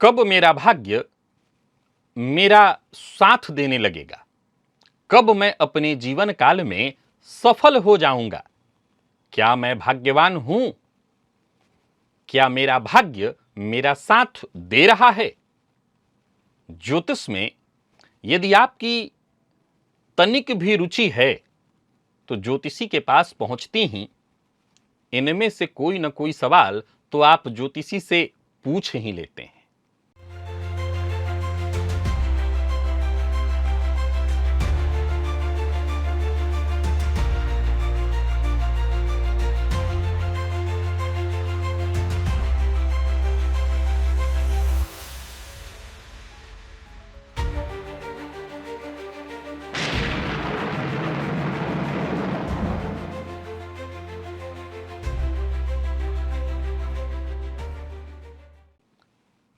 कब मेरा भाग्य मेरा साथ देने लगेगा? कब मैं अपने जीवन काल में सफल हो जाऊंगा? क्या मैं भाग्यवान हूं? क्या मेरा भाग्य मेरा साथ दे रहा है? ज्योतिष में यदि आपकी तनिक भी रुचि है तो ज्योतिषी के पास पहुंचती ही इनमें से कोई न कोई सवाल तो आप ज्योतिषी से पूछ ही लेते हैं।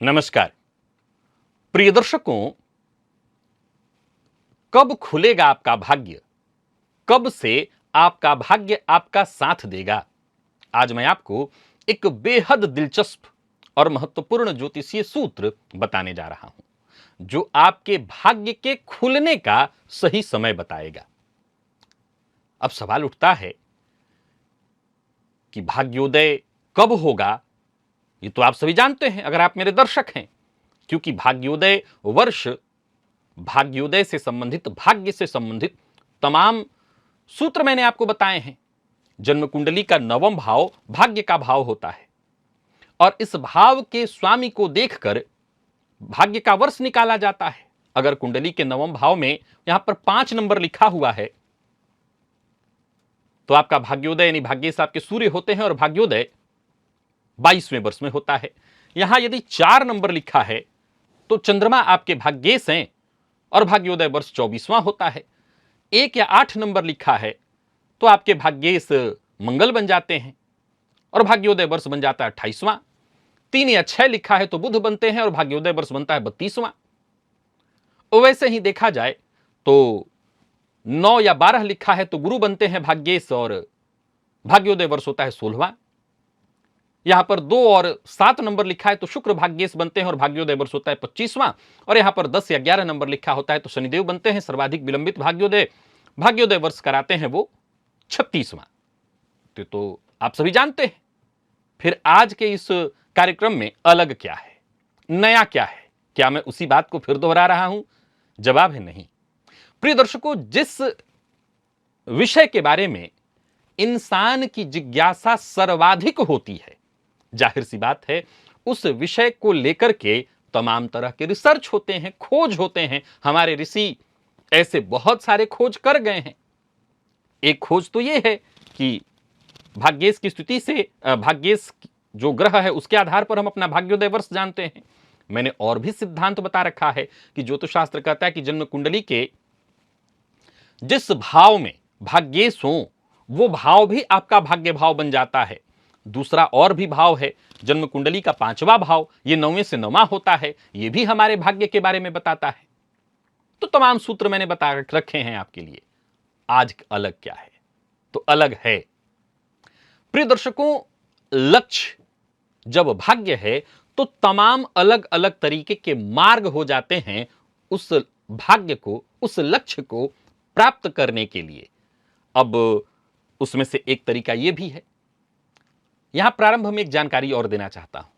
नमस्कार प्रिय दर्शकों, कब खुलेगा आपका भाग्य? कब से आपका भाग्य आपका साथ देगा? आज मैं आपको एक बेहद दिलचस्प और महत्वपूर्ण ज्योतिषीय सूत्र बताने जा रहा हूं जो आपके भाग्य के खुलने का सही समय बताएगा। अब सवाल उठता है कि भाग्योदय कब होगा? ये तो आप सभी जानते हैं अगर आप मेरे दर्शक हैं, क्योंकि भाग्योदय वर्ष, भाग्योदय से संबंधित, भाग्य से संबंधित तमाम सूत्र मैंने आपको बताए हैं। जन्म कुंडली का 9वां भाव भाग्य का भाव होता है और इस भाव के स्वामी को देखकर भाग्य का वर्ष निकाला जाता है। अगर कुंडली के 9वें भाव में यहां पर 5 नंबर लिखा हुआ है तो आपका भाग्योदय यानी भाग्य से आपके सूर्य होते हैं और भाग्योदय 22वें वर्ष में होता है। यहां यदि 4 नंबर लिखा है तो चंद्रमा आपके भाग्येश हैं और भाग्योदय वर्ष 24वां होता है। 1 या 8 नंबर लिखा है तो आपके भाग्येश मंगल बन जाते हैं और भाग्योदय वर्ष बन जाता है 28वां। 3 या 6 लिखा है तो बुध बनते हैं और भाग्योदय वर्ष बनता है 32वां। वैसे ही देखा जाए तो 9 या 12 लिखा है तो गुरु बनते हैं भाग्येश और भाग्योदय वर्ष होता है 16वां। यहां पर 2 और 7 नंबर लिखा है तो शुक्र भाग्येश बनते हैं और भाग्योदय वर्ष होता है 25वां। और यहां पर 10 या 11 नंबर लिखा होता है तो शनिदेव बनते हैं, सर्वाधिक विलंबित भाग्योदय वर्ष कराते हैं वो 36वां। तो आप सभी जानते हैं। फिर आज के इस कार्यक्रम में अलग क्या है, नया क्या है? क्या मैं उसी बात को फिर दोहरा रहा हूं? जवाब है नहीं। प्रिय दर्शकों, जिस विषय के बारे में इंसान की जिज्ञासा सर्वाधिक होती है, जाहिर सी बात है उस विषय को लेकर के तमाम तरह के रिसर्च होते हैं, खोज होते हैं। हमारे ऋषि ऐसे बहुत सारे खोज कर गए हैं। एक खोज तो यह है कि भाग्येश की स्थिति से, भाग्येश जो ग्रह है उसके आधार पर हम अपना भाग्योदय वर्ष जानते हैं। मैंने और भी सिद्धांत बता रखा है कि ज्योतिष शास्त्र कहता है कि जन्म कुंडली के जिस भाव में भाग्येश हो वो भाव भी आपका भाग्य भाव बन जाता है। दूसरा और भी भाव है, जन्म कुंडली का 5वां भाव, ये 9वें से 9वां होता है, ये भी हमारे भाग्य के बारे में बताता है। तो तमाम सूत्र मैंने बता रखे हैं आपके लिए। आज अलग क्या है? तो अलग है प्रिय दर्शकों, लक्ष्य जब भाग्य है तो तमाम अलग अलग तरीके के मार्ग हो जाते हैं उस भाग्य को, उस लक्ष्य को प्राप्त करने के लिए। अब उसमें से एक तरीका यह भी है, यहां प्रारंभ में एक जानकारी और देना चाहता हूं।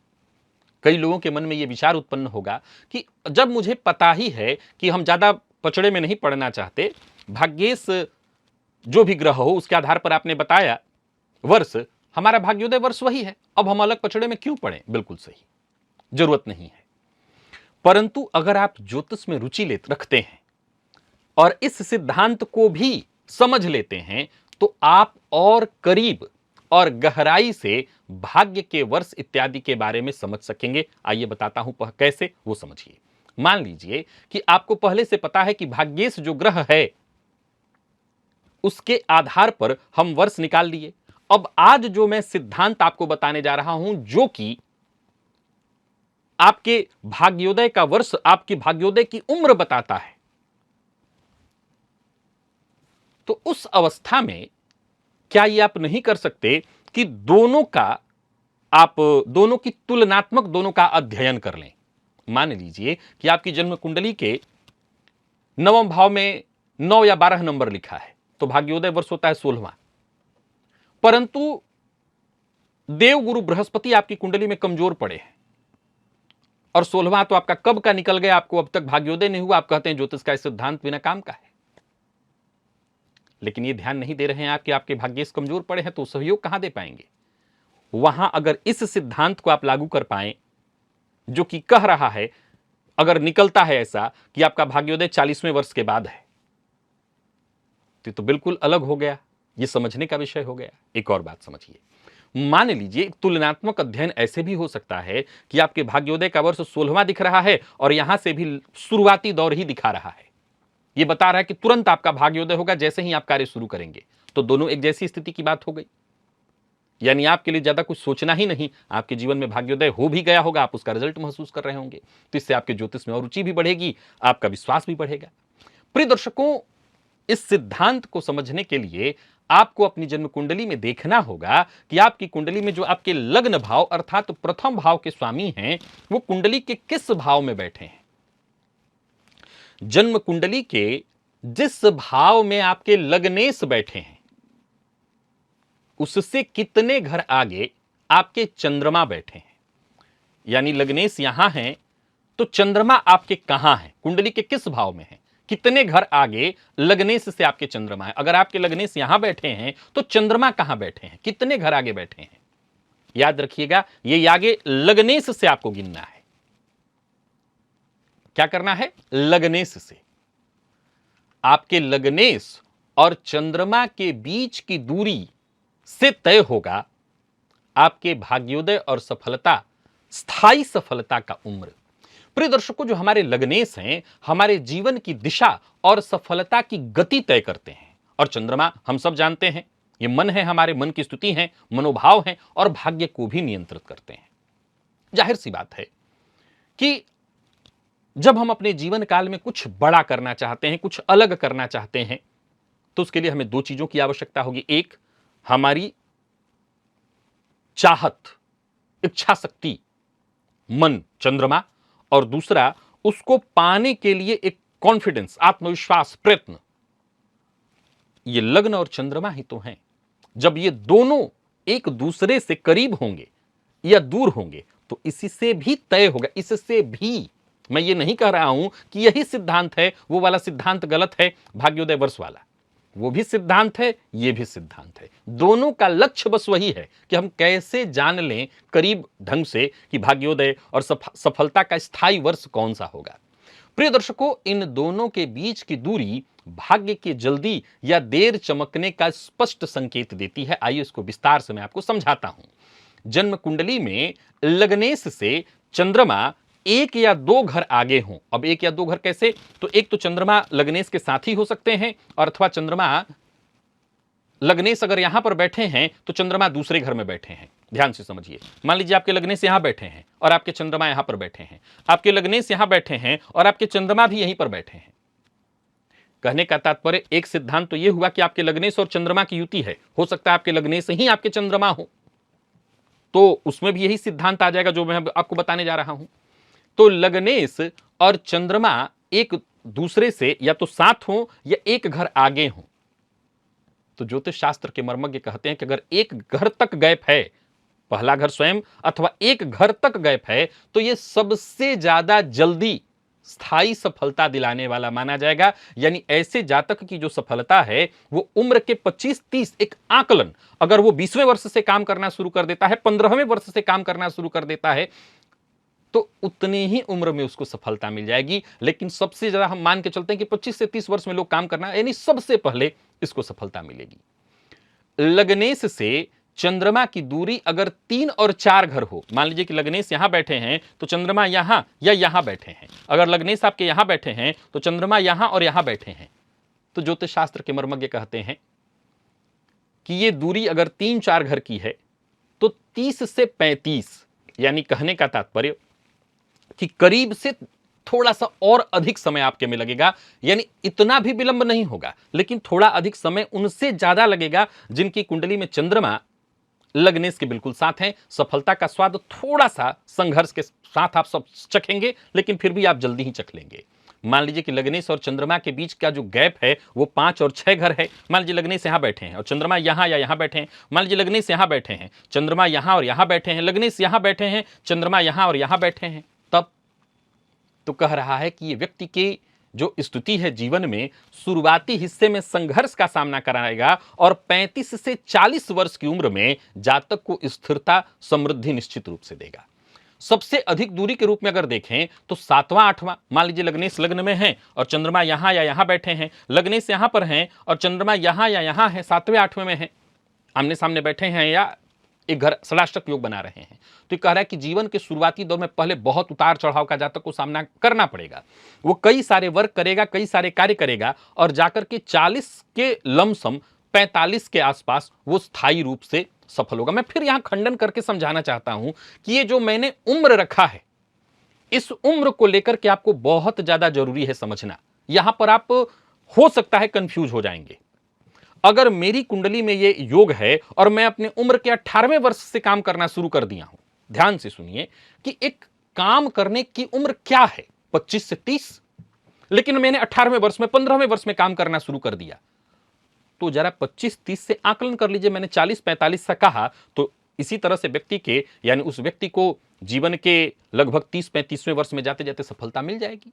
कई लोगों के मन में यह विचार उत्पन्न होगा कि जब मुझे पता ही है कि हम ज्यादा पचड़े में नहीं पड़ना चाहते, भाग्येश जो भी ग्रह हो उसके आधार पर आपने बताया वर्ष, हमारा भाग्योदय वर्ष वही है, अब हम अलग पचड़े में क्यों पड़े? बिल्कुल सही, जरूरत नहीं है। परंतु अगर आप ज्योतिष में रुचि रखते हैं और इस सिद्धांत को भी समझ लेते हैं तो आप और करीब और गहराई से भाग्य के वर्ष इत्यादि के बारे में समझ सकेंगे। आइए बताता हूं कैसे, वो समझिए। मान लीजिए कि आपको पहले से पता है कि भाग्येश जो ग्रह है उसके आधार पर हम वर्ष निकाल लिए। अब आज जो मैं सिद्धांत आपको बताने जा रहा हूं जो कि आपके भाग्योदय का वर्ष, आपकी भाग्योदय की उम्र बताता है, तो उस अवस्था में क्या ये आप नहीं कर सकते कि दोनों की तुलनात्मक, दोनों का अध्ययन कर लें? मान लीजिए कि आपकी जन्म कुंडली के 9वें भाव में 9 या 12 नंबर लिखा है, तो भाग्योदय वर्ष होता है 16वां। परंतु देवगुरु बृहस्पति आपकी कुंडली में कमजोर पड़े हैं और 16वां तो आपका कब का निकल गया, आपको अब तक भाग्योदय नहीं हुआ। आप कहते हैं ज्योतिष का सिद्धांत बिना काम का है, लेकिन ये ध्यान नहीं दे रहे हैं आप कि आपके भाग्येश कमजोर पड़े हैं, तो सहयोग कहां दे पाएंगे। वहां अगर इस सिद्धांत को आप लागू कर पाए जो कि कह रहा है, अगर निकलता है ऐसा कि आपका भाग्योदय 40वें वर्ष के बाद है, तो बिल्कुल अलग हो गया, ये समझने का विषय हो गया। एक और बात समझिए, मान लीजिए तुलनात्मक अध्ययन ऐसे भी हो सकता है कि आपके भाग्योदय का वर्ष 16वां दिख रहा है और यहां से भी शुरुआती दौर ही दिखा रहा है। यह बता रहा है कि तुरंत आपका भाग्योदय होगा जैसे ही आप कार्य शुरू करेंगे, तो दोनों एक जैसी स्थिति की बात हो गई। यानी आपके लिए ज्यादा कुछ सोचना ही नहीं, आपके जीवन में भाग्योदय हो भी गया होगा, आप उसका रिजल्ट महसूस कर रहे होंगे, तो इससे आपके ज्योतिष में और रुचि भी बढ़ेगी, आपका विश्वास भी बढ़ेगा। प्रिय दर्शकों, इस सिद्धांत को समझने के लिए आपको अपनी जन्म कुंडली में देखना होगा कि आपकी कुंडली में जो आपके लग्न भाव अर्थात प्रथम भाव के स्वामी हैं, वो कुंडली के किस भाव में बैठे हैं। जन्म कुंडली के जिस भाव में आपके लग्नेश बैठे हैं, उससे कितने घर आगे आपके चंद्रमा बैठे हैं। यानी लग्नेश यहां है तो चंद्रमा आपके कहां है, कुंडली के किस भाव में है, कितने घर आगे लग्नेश से आपके चंद्रमा है। अगर आपके लग्नेश यहां बैठे हैं तो चंद्रमा कहां बैठे हैं, कितने घर आगे बैठे हैं। याद रखिएगा, ये आगे लग्नेश से आपको गिनना है। क्या करना है, लग्नेश से। आपके लग्नेश और चंद्रमा के बीच की दूरी से तय होगा आपके भाग्योदय और सफलता, स्थायी सफलता का उम्र। प्रिय दर्शकों, जो हमारे लग्नेश हैं, हमारे जीवन की दिशा और सफलता की गति तय करते हैं। और चंद्रमा हम सब जानते हैं, ये मन है, हमारे मन की स्थिति है, मनोभाव है और भाग्य को भी नियंत्रित करते हैं। जाहिर सी बात है कि जब हम अपने जीवन काल में कुछ बड़ा करना चाहते हैं, कुछ अलग करना चाहते हैं, तो उसके लिए हमें दो चीजों की आवश्यकता होगी। एक, हमारी चाहत, इच्छा शक्ति, मन, चंद्रमा, और दूसरा उसको पाने के लिए एक कॉन्फिडेंस, आत्मविश्वास, प्रयत्न। ये लग्न और चंद्रमा ही तो हैं। जब ये दोनों एक दूसरे से करीब होंगे या दूर होंगे, तो इसी से भी तय होगा। इससे भी, मैं ये नहीं कह रहा हूं कि यही सिद्धांत है, वो वाला सिद्धांत गलत है, भाग्योदय वर्ष वाला, वो भी सिद्धांत है, ये भी सिद्धांत है। दोनों का लक्ष्य बस वही है कि हम कैसे जान लें करीब ढंग से कि भाग्योदय और सफलता का स्थायी वर्ष कौन सा होगा। प्रिय दर्शकों, इन दोनों के बीच की दूरी भाग्य के जल्दी या देर चमकने का स्पष्ट संकेत देती है। आइए इसको विस्तार से मैं आपको समझाता हूं। जन्म कुंडली में लग्नेश से चंद्रमा एक या दो घर आगे हों। अब एक या दो घर कैसे, तो एक तो चंद्रमा लग्नेश के साथ ही हो सकते हैं, और अथवा चंद्रमा लग्नेश अगर यहां पर बैठे हैं तो चंद्रमा दूसरे घर में बैठे हैं। ध्यान से समझिए, मान लीजिए आपके लग्नेश यहां बैठे हैं और आपके चंद्रमा यहां पर बैठे हैं, आपके लग्नेश यहां बैठे हैं और आपके चंद्रमा भी यहीं पर बैठे हैं। कहने का तात्पर्य, एक सिद्धांत तो यह हुआ कि आपके लग्नेश और चंद्रमा की युति है, हो सकता है आपके लग्नेश ही आपके चंद्रमा हो, तो उसमें भी यही सिद्धांत आ जाएगा जो मैं आपको बताने जा रहा हूं। तो लग्नेश और चंद्रमा एक दूसरे से या तो साथ हो या एक घर आगे हो। तो ज्योतिष शास्त्र के मर्मज्ञ कहते हैं कि अगर एक घर तक गैप है, पहला घर स्वयं अथवा एक घर तक गैप है, तो यह सबसे ज्यादा जल्दी स्थायी सफलता दिलाने वाला माना जाएगा। यानी ऐसे जातक की जो सफलता है वो उम्र के 25-30, एक आकलन, अगर वो 20वें वर्ष से काम करना शुरू कर देता है, 15वें वर्ष से काम करना शुरू कर देता है, तो उतनी ही उम्र में उसको सफलता मिल जाएगी। लेकिन सबसे ज्यादा हम मान के चलते हैं कि 25 से 30 वर्ष में लोग काम करना, यानी सबसे पहले इसको सफलता मिलेगी। लग्नेश से चंद्रमा की दूरी अगर 3 और 4 घर हो, मान लीजिए कि लग्नेश यहां बैठे हैं तो चंद्रमा यहां या यहां बैठे हैं, अगर लग्नेश आपके यहां बैठे हैं तो चंद्रमा यहां और यहां बैठे हैं, तो ज्योतिष शास्त्र के मर्मज्ञ कहते हैं कि यह दूरी अगर 3-4 घर की है तो 30 से 35, यानी कहने का तात्पर्य कि करीब से थोड़ा सा और अधिक समय आपके में लगेगा। यानी इतना भी विलंब नहीं होगा, लेकिन थोड़ा अधिक समय उनसे ज्यादा लगेगा जिनकी कुंडली में चंद्रमा लग्नेश के बिल्कुल साथ हैं। सफलता का स्वाद थोड़ा सा संघर्ष के साथ आप सब चखेंगे, लेकिन फिर भी आप जल्दी ही चख लेंगे। मान लीजिए कि लग्नेश और चंद्रमा के बीच का जो गैप है वो 5 और 6 घर है। मान लीजिए लग्नेश यहां बैठे हैं और चंद्रमा यहां या यहां बैठे हैं। मान लीजिए लग्नेश यहां बैठे हैं, चंद्रमा यहां और यहां बैठे हैं, लग्नेश यहां बैठे हैं, चंद्रमा यहां और यहां बैठे हैं। तब तो कह रहा है कि ये व्यक्ति की जो स्थिति है जीवन में, शुरुआती हिस्से में संघर्ष का सामना कराएगा और 35 से 40 वर्ष की उम्र में जातक को स्थिरता, समृद्धि निश्चित रूप से देगा। सबसे अधिक दूरी के रूप में अगर देखें तो 7वां 8वां, मान लीजिए लग्नेश लग्न में है और चंद्रमा यहां या यहां बैठे हैं, लग्नेश यहां पर हैं और चंद्रमा यहां या यहां है, 7वें 8वें में है, आमने सामने बैठे हैं या एक घर षडाष्टक योग बना रहे हैं। तो ये कह रहा है कि जीवन के शुरुआती दौर में पहले बहुत उतार चढ़ाव का जातक को सामना करना पड़ेगा। वो कई सारे वर्क करेगा, कई सारे कार्य करेगा और जाकर के 40 के लमसम 45 के आसपास वो स्थायी रूप से सफल होगा। मैं फिर यहां खंडन करके समझाना चाहता हूं कि ये जो मैंने उम्र रखा है, इस उम्र को लेकर के आपको बहुत ज्यादा जरूरी है समझना। यहां पर आप हो सकता है कंफ्यूज हो जाएंगे। अगर मेरी कुंडली में ये योग है और मैं अपने उम्र के 18वें वर्ष से काम करना शुरू कर दिया हूं, ध्यान से सुनिए कि एक काम करने की उम्र क्या है, 25 से 30, लेकिन मैंने 18वें वर्ष में 15वें वर्ष में काम करना शुरू कर दिया, तो जरा 25-30 से आकलन कर लीजिए। मैंने 40-45 से कहा, तो इसी तरह से व्यक्ति के यानी उस व्यक्ति को जीवन के लगभग 30-35वें वर्ष में जाते जाते सफलता मिल जाएगी।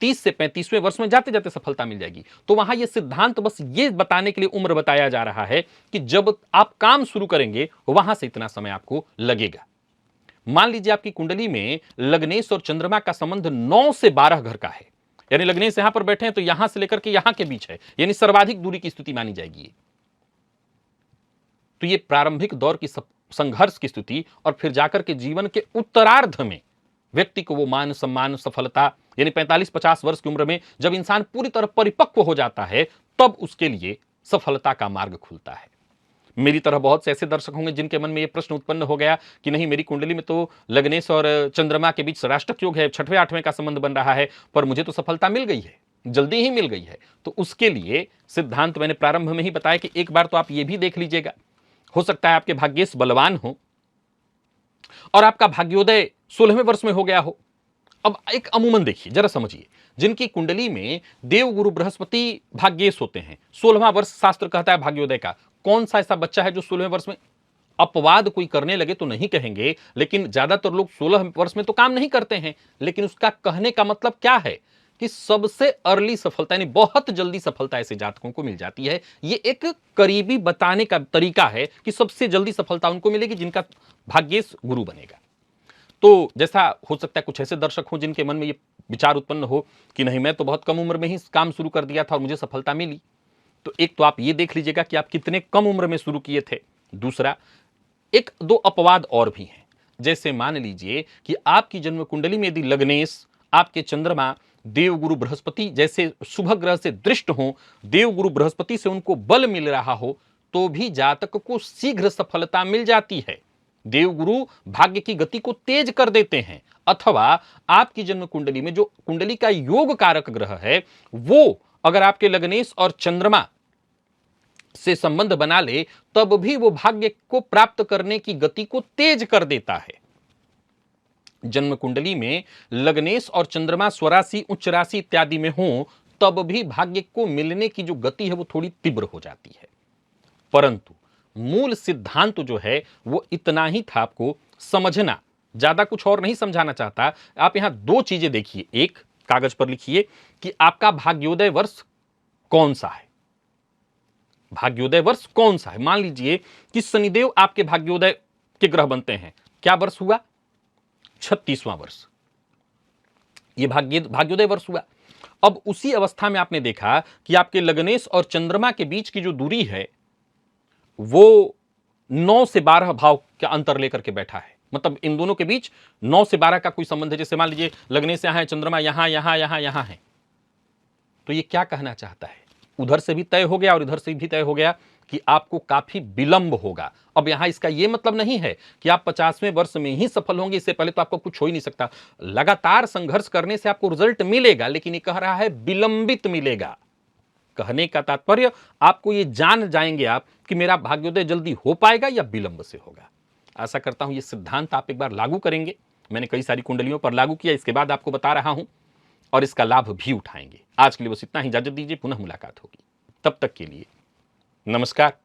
30 से 35वें वर्ष में जाते जाते सफलता मिल जाएगी। तो वहां यह सिद्धांत बस ये बताने के लिए उम्र बताया जा रहा है कि जब आप काम शुरू करेंगे वहां से इतना समय आपको लगेगा। मान लीजिए आपकी कुंडली में लग्नेश और चंद्रमा का संबंध 9 से 12 घर का है, यानी लग्नेश यहां पर बैठे हैं तो यहां से लेकर के यहां के बीच है, यानी सर्वाधिक दूरी की स्थिति मानी जाएगी। तो ये प्रारंभिक दौर की संघर्ष की स्थिति और फिर जाकर के जीवन के उत्तरार्ध में व्यक्ति को वो मान सम्मान सफलता, यानी 45-50 वर्ष की उम्र में जब इंसान पूरी तरह परिपक्व हो जाता है तब उसके लिए सफलता का मार्ग खुलता है। मेरी तरह बहुत से ऐसे दर्शक होंगे जिनके मन में यह प्रश्न उत्पन्न हो गया कि नहीं, मेरी कुंडली में तो लग्नेश और चंद्रमा के बीच षडाष्टक योग है, 6वें 8वें का संबंध बन रहा है, पर मुझे तो सफलता मिल गई है, जल्दी ही मिल गई है। तो उसके लिए सिद्धांत मैंने प्रारंभ में ही बताया कि एक बार तो आप ये भी देख लीजिएगा, हो सकता है आपके भाग्येश बलवान हो और आपका भाग्योदय 16वें वर्ष में हो गया हो। अब एक अमूमन देखिए, जरा समझिए, जिनकी कुंडली में देव गुरु बृहस्पति भाग्येश होते हैं, 16वां वर्ष शास्त्र कहता है भाग्योदय का। कौन सा ऐसा बच्चा है जो 16वें वर्ष में, अपवाद कोई करने लगे तो नहीं कहेंगे, लेकिन ज्यादातर लोग 16 वर्ष में तो काम नहीं करते हैं, लेकिन उसका कहने का मतलब क्या है कि सबसे अर्ली सफलता, यानी बहुत जल्दी सफलता ऐसे जातकों को मिल जाती है। ये एक करीबी बताने का तरीका है कि सबसे जल्दी सफलता उनको मिलेगी जिनका भाग्येश गुरु बनेगा। तो जैसा हो सकता है कुछ ऐसे दर्शक हों जिनके मन में ये विचार उत्पन्न हो कि नहीं, मैं तो बहुत कम उम्र में ही काम शुरू कर दिया था और मुझे सफलता मिली। तो एक तो आप ये देख लीजिएगा कि आप कितने कम उम्र में शुरू किए थे। दूसरा, एक दो अपवाद और भी हैं। जैसे मान लीजिए कि आपकी जन्म कुंडली में यदि लग्नेश, आपके चंद्रमा देवगुरु बृहस्पति जैसे शुभ ग्रह से दृष्ट हो, देवगुरु बृहस्पति से उनको बल मिल रहा हो, तो भी जातक को शीघ्र सफलता मिल जाती है। देवगुरु भाग्य की गति को तेज कर देते हैं। अथवा आपकी जन्म कुंडली में जो कुंडली का योग कारक ग्रह है वो अगर आपके लग्नेश और चंद्रमा से संबंध बना ले तब भी वो भाग्य को प्राप्त करने की गति को तेज कर देता है। जन्म कुंडली में लग्नेश और चंद्रमा स्वराशि, उच्च राशि इत्यादि में हो तब भी भाग्य को मिलने की जो गति है वो थोड़ी तीव्र हो जाती है। परंतु मूल सिद्धांत जो है वो इतना ही था, आपको समझना, ज्यादा कुछ और नहीं समझाना चाहता। आप यहां दो चीजें देखिए, एक कागज पर लिखिए कि आपका भाग्योदय वर्ष कौन सा है। भाग्योदय वर्ष कौन सा है? मान लीजिए कि शनिदेव आपके भाग्योदय के ग्रह बनते हैं। क्या वर्ष हुआ? 36वां वर्ष, यह भाग्योदय वर्ष हुआ। अब उसी अवस्था में आपने देखा कि आपके लग्नेश और चंद्रमा के बीच की जो दूरी है वो 9 से 12 भाव का अंतर लेकर के बैठा है। मतलब इन दोनों के बीच 9 से 12 का कोई संबंध है। जैसे मान लीजिए लग्नेश यहां है, चंद्रमा यहां यहां यहां यहां है, तो ये क्या कहना चाहता है? उधर से भी तय हो गया और इधर से भी तय हो गया कि आपको काफी विलंब होगा। अब यहां इसका यह मतलब नहीं है कि आप 50वें वर्ष में ही सफल होंगे, इससे पहले तो आपको कुछ हो ही नहीं सकता। लगातार संघर्ष करने से आपको रिजल्ट मिलेगा, लेकिन ये कह रहा है विलंबित मिलेगा। कहने का तात्पर्य आपको ये जान जाएंगे आप कि मेरा भाग्योदय जल्दी हो पाएगा या विलंब से होगा। आशा करता हूं ये सिद्धांत आप एक बार लागू करेंगे। मैंने कई सारी कुंडलियों पर लागू किया, इसके बाद आपको बता रहा हूं, और इसका लाभ भी उठाएंगे। आज के लिए बस इतना ही, इजाजत दीजिए, पुनः मुलाकात होगी। तब तक के लिए नमस्कार।